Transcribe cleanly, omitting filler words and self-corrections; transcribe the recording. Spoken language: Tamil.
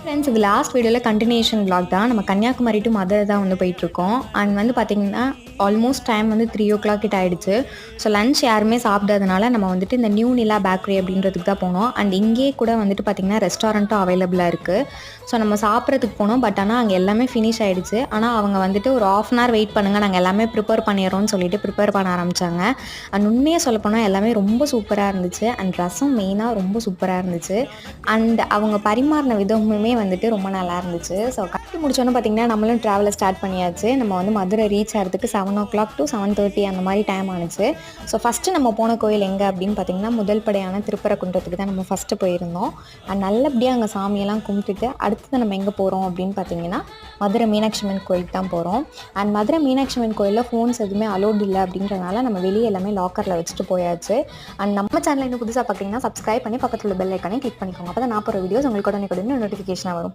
ஃப்ரெண்ட்ஸ், இது லாஸ்ட் வீடியோவில் கண்டினியூஷன் vlog தான். நம்ம கன்னியாகுமரி டு மதுரை தான் வந்து போயிட்டுருக்கோம். அண்ட் வந்து பார்த்திங்கன்னா ஆல்மோஸ்ட் டைம் வந்து 3:00 கிட்ட ஆகிடுச்சு. ஸோ லன்ச் யாருமே சாப்பிடாதனால நம்ம வந்துட்டு இந்த நியூ நிலா பேக்கரி அப்படின்றதுக்கு தான் போனோம். அண்ட் இங்கேயே கூட வந்துட்டு பார்த்திங்கன்னா ரெஸ்டாரண்ட்டும் அவைலபிளாக இருக்குது. ஸோ நம்ம சாப்பிட்றதுக்கு போனோம். பட் ஆனால் அங்கே எல்லாமே ஃபினிஷ் ஆகிடுச்சு. ஆனால் அவங்க வந்துட்டு ஒரு 1/2 hour வெயிட் பண்ணுங்கள், நாங்கள் எல்லாமே ப்ரிப்பேர் பண்ணிடுறோம்னு சொல்லிட்டு ப்ரிப்பேர் பண்ண ஆரம்பித்தாங்க. அண்ட் உண்மையாக சொல்லப்போனால் எல்லாமே ரொம்ப சூப்பராக இருந்துச்சு. அண்ட் ரசம் மெயினாக ரொம்ப சூப்பராக இருந்துச்சு. அண்ட் அவங்க பரிமாறின விதமுமே வந்துட்டு ரொம்ப நல்லா இருந்துச்சு. ஸோ கட்டி முடிச்சோன்னு பார்த்திங்கன்னா நம்மளும் ட்ராவலை ஸ்டார்ட் பண்ணியாச்சு. நம்ம வந்து மதுரை ரீச் ஆகிறதுக்கு 7:00 to 7:30 அந்த மாதிரி டைம் ஆனிச்சு. ஸோ ஃபஸ்ட்டு நம்ம போன கோயில் எங்கே அப்படின்னு பார்த்திங்கன்னா முதல் படையான திருப்பரங்குன்றத்துக்கு தான் நம்ம ஃபஸ்ட்டு போயிருந்தோம். அண்ட் நல்லபடியாக அங்கே சாமியெல்லாம் கும்பிட்டுட்டு அடுத்தது நம்ம எங்கே போகிறோம் அப்படின்னு பார்த்திங்கன்னா மதுரை மீனாட்சி அம்மன் கோயிலுக்கு தான் போகிறோம். அண்ட் மதுரை மீனாட்சி அம்மன் கோயிலில் ஃபோன்ஸ் எதுவுமே அலோடு இல்லை அப்படின்றனால நம்ம வெளியே எல்லாமே லாக்கரில் வச்சுட்டு போயாச்சு. அண்ட் நம்ம சேனல் இன்னும் புதுசாக பார்த்திங்கன்னா சப்ஸ்கிரைப் பண்ணி பக்கத்தில் உள்ள பெல் ஐக்கானே கிளிக் பண்ணிக்கோங்க. அப்போ தான் நான் போகிற வீடியோஸ் உங்களுக்கு உடனே நோட்டிஃபிகேஷனாக வரும்.